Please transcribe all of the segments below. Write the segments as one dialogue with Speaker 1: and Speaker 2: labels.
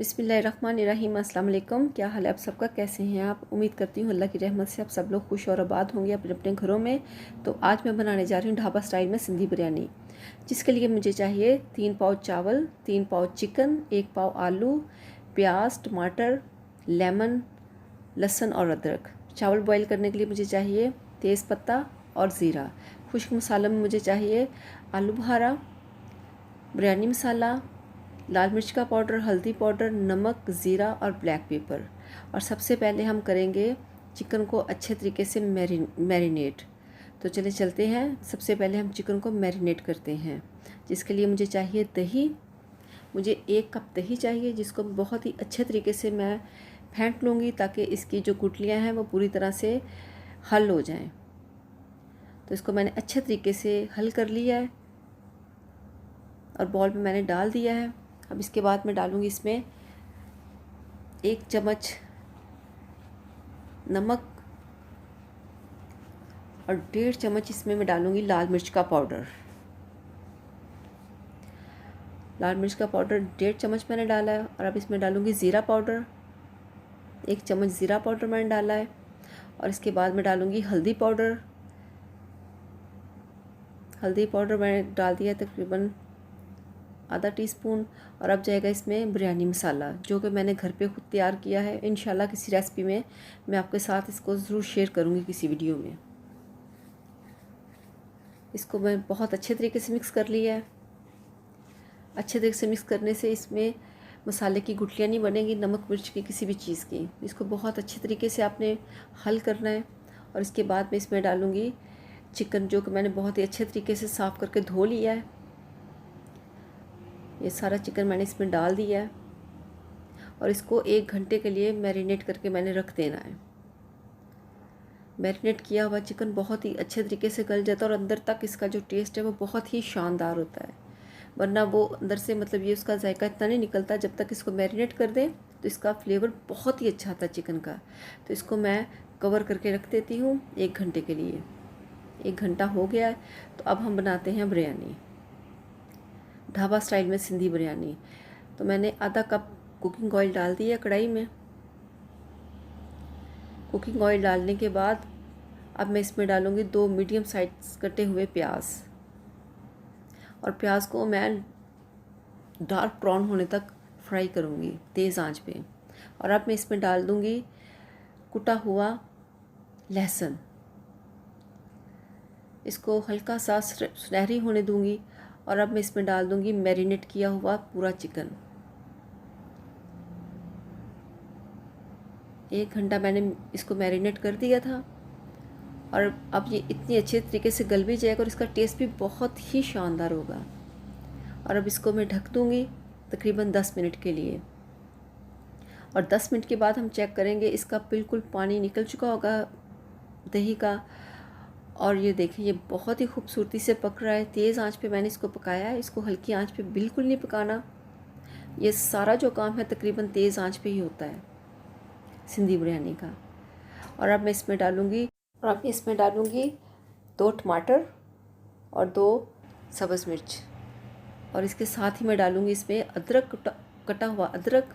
Speaker 1: बिस्मिल्लाहिर्रहमानिर्रहीम। अस्सलाम वालेकुम। क्या हाल है आप सबका, कैसे हैं आप? उम्मीद करती हूँ अल्लाह की रहमत से आप सब लोग खुश और आबाद होंगे अपने अपने घरों में। तो आज मैं बनाने जा रही हूँ ढाबा स्टाइल में सिंधी बिरयानी, जिसके लिए मुझे चाहिए 3 पाव चावल, 3 पाव चिकन, 1 पाव आलू, प्याज, टमाटर, लेमन, लहसुन और अदरक। चावल बॉईल करने के लिए मुझे चाहिए तेज़ पत्ता और ज़ीरा। खुश्क मसालों में मुझे चाहिए आलू बुखारा, बिरयानी मसाला, लाल मिर्च का पाउडर, हल्दी पाउडर, नमक, ज़ीरा और ब्लैक पेपर। और सबसे पहले हम करेंगे चिकन को अच्छे तरीके से मैरिनेट। तो चले चलते हैं, सबसे पहले हम चिकन को मैरिनेट करते हैं, जिसके लिए मुझे चाहिए दही। मुझे 1 कप दही चाहिए, जिसको बहुत ही अच्छे तरीके से मैं फेंट लूँगी ताकि इसकी जो गुठलियाँ हैं वो पूरी तरह से हल हो जाएं। तो इसको मैंने अच्छे तरीके से हल कर लिया है और बॉल में मैंने डाल दिया है। अब इसके बाद मैं डालूँगी इसमें 1 चम्मच नमक और 1.5 चम्मच इसमें मैं डालूँगी लाल मिर्च का पाउडर। लाल मिर्च का पाउडर 1.5 चम्मच मैंने डाला है। और अब इसमें डालूँगी ज़ीरा पाउडर, 1 चम्मच ज़ीरा पाउडर मैंने डाला है। और इसके बाद मैं डालूँगी हल्दी पाउडर। हल्दी पाउडर मैंने डाल दिया तकरीबन आधा टीस्पून। और अब जाएगा इसमें बिरयानी मसाला, जो कि मैंने घर पे खुद तैयार किया है। इंशाल्लाह किसी रेसिपी में मैं आपके साथ इसको ज़रूर शेयर करूँगी किसी वीडियो में। इसको मैं बहुत अच्छे तरीके से मिक्स कर लिया है। अच्छे तरीके से मिक्स करने से इसमें मसाले की गुठलियाँ नहीं बनेंगी, नमक मिर्च की किसी भी चीज़ की। इसको बहुत अच्छे तरीके से आपने हल करना है। और इसके बाद मैं इसमें डालूँगी चिकन, जो कि मैंने बहुत ही अच्छे तरीके से साफ़ करके धो लिया है। ये सारा चिकन मैंने इसमें डाल दिया है और इसको 1 घंटे के लिए मैरिनेट करके मैंने रख देना है। मैरिनेट किया हुआ चिकन बहुत ही अच्छे तरीके से गल जाता है और अंदर तक इसका जो टेस्ट है वो बहुत ही शानदार होता है। वरना वो अंदर से मतलब ये उसका जायका इतना नहीं निकलता। जब तक इसको मैरिनेट कर दें तो इसका फ्लेवर बहुत ही अच्छा आता है चिकन का। तो इसको मैं कवर करके रख देती हूँ 1 घंटे के लिए। 1 घंटा हो गया है। तो अब हम बनाते हैं बिरयानी, ढाबा स्टाइल में सिंधी बिरयानी। तो मैंने आधा कप कुकिंग ऑयल डाल दिया कढ़ाई में। कुकिंग ऑयल डालने के बाद अब मैं इसमें डालूँगी 2 मीडियम साइज कटे हुए प्याज। और प्याज को मैं डार्क ब्राउन होने तक फ्राई करूँगी तेज़ आंच पे। और अब मैं इसमें डाल दूँगी कुटा हुआ लहसुन। इसको हल्का सा सुनहरी होने दूँगी। और अब मैं इसमें डाल दूँगी मैरिनेट किया हुआ पूरा चिकन। 1 घंटा मैंने इसको मैरिनेट कर दिया था और अब ये इतनी अच्छे तरीके से गल भी जाएगा और इसका टेस्ट भी बहुत ही शानदार होगा। और अब इसको मैं ढक दूँगी तकरीबन 10 मिनट के लिए। और 10 मिनट के बाद हम चेक करेंगे, इसका बिल्कुल पानी निकल चुका होगा दही का। और ये देखिए ये बहुत ही खूबसूरती से पक रहा है। तेज़ आंच पे मैंने इसको पकाया है, इसको हल्की आंच पे बिल्कुल नहीं पकाना। ये सारा जो काम है तकरीबन तेज़ आंच पे ही होता है सिंधी बिरयानी का। और अब मैं इसमें डालूँगी 2 टमाटर और 2 सब्ज़ मिर्च। और इसके साथ ही मैं डालूँगी इसमें कटा हुआ अदरक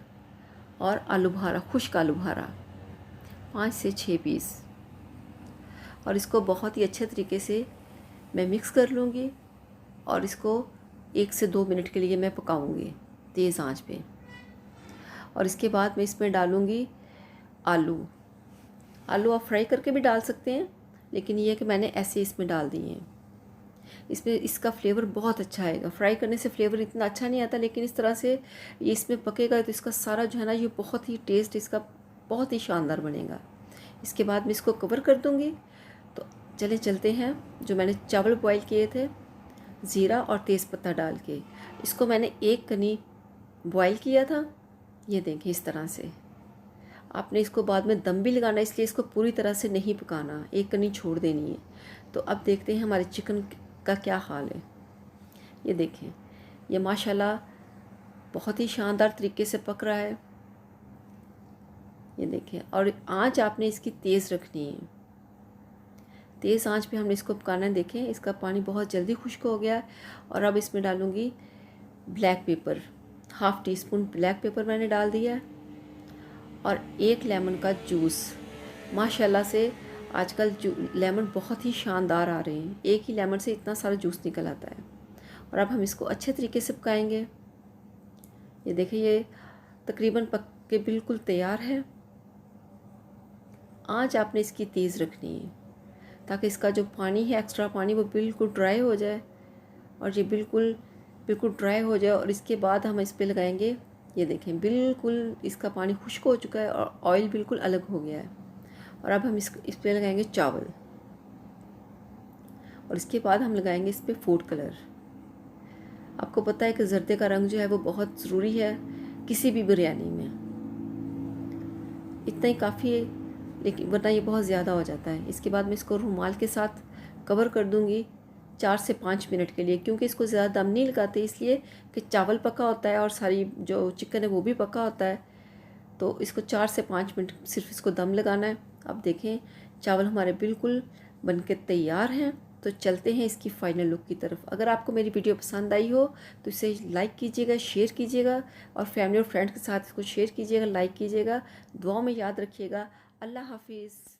Speaker 1: और आलू बुखारा, खुश्क आलू बुखारा 5 से 6 पीस। और इसको बहुत ही अच्छे तरीके से मैं मिक्स कर लूँगी और इसको 1 से 2 मिनट के लिए मैं पकाऊँगी तेज़ आंच पे। और इसके बाद मैं इसमें डालूँगी आलू आप फ्राई करके भी डाल सकते हैं, लेकिन ये है कि मैंने ऐसे इसमें डाल दिए हैं। इसमें इसका फ्लेवर बहुत अच्छा आएगा। फ्राई करने से फ्लेवर इतना अच्छा नहीं आता, लेकिन इस तरह से ये इसमें पकेगा तो इसका सारा जो है ना ये बहुत ही टेस्ट इसका बहुत ही शानदार बनेगा। इसके बाद मैं इसको कवर कर दूँगी। तो चले चलते हैं, जो मैंने चावल बॉईल किए थे ज़ीरा और तेज़पत्ता डाल के, इसको मैंने 1 कनी बॉईल किया था। ये देखिए इस तरह से आपने इसको बाद में दम भी लगाना, इसलिए इसको पूरी तरह से नहीं पकाना, 1 कनी छोड़ देनी है। तो अब देखते हैं हमारे चिकन का क्या हाल है। ये देखें ये माशाल्लाह बहुत ही शानदार तरीके से पक रहा है। ये देखें, और आंच आपने इसकी तेज़ रखनी है। तेज़ आंच पे हमने इसको पकाना है। देखें इसका पानी बहुत जल्दी खुश्क हो गया है। और अब इसमें डालूँगी black pepper, half tea spoon black pepper मैंने डाल दिया है और 1 लेमन का जूस। माशाल्लाह से आजकल लेमन बहुत ही शानदार आ रहे हैं, एक ही लेमन से इतना सारा जूस निकल आता है। और अब हम इसको अच्छे तरीके से पकाएंगे। ये देखिए ये तकरीबन पक के बिल्कुल तैयार है। आंच आपने इसकी तेज़ रखनी है ताकि इसका जो पानी है, एक्स्ट्रा पानी, वो बिल्कुल ड्राई हो जाए और ये बिल्कुल बिल्कुल ड्राई हो जाए। और इसके बाद हम इस पे लगाएंगे, ये देखें बिल्कुल इसका पानी खुश्क हो चुका है और ऑयल बिल्कुल अलग हो गया है। और अब हम इस पे लगाएंगे चावल और इसके बाद हम लगाएंगे इस पे फूड कलर। आपको पता है कि जर्दे का रंग जो है वो बहुत ज़रूरी है किसी भी बिरयानी में। इतना ही काफ़ी है, लेकिन वरना ये बहुत ज़्यादा हो जाता है। इसके बाद मैं इसको रुमाल के साथ कवर कर दूँगी 4 से 5 मिनट के लिए, क्योंकि इसको ज़्यादा दम नहीं लगाते, इसलिए कि चावल पका होता है और सारी जो चिकन है वो भी पका होता है। तो इसको 4 से 5 मिनट सिर्फ इसको दम लगाना है। अब देखें चावल हमारे बिल्कुल बनके तैयार हैं। तो चलते हैं इसकी फ़ाइनल लुक की तरफ। अगर आपको मेरी वीडियो पसंद आई हो तो इसे लाइक कीजिएगा, शेयर कीजिएगा और फैमिली और फ्रेंड्स के साथ इसको शेयर कीजिएगा, लाइक कीजिएगा। दुआ में याद रखिएगा। अल्लाह हाफिज़।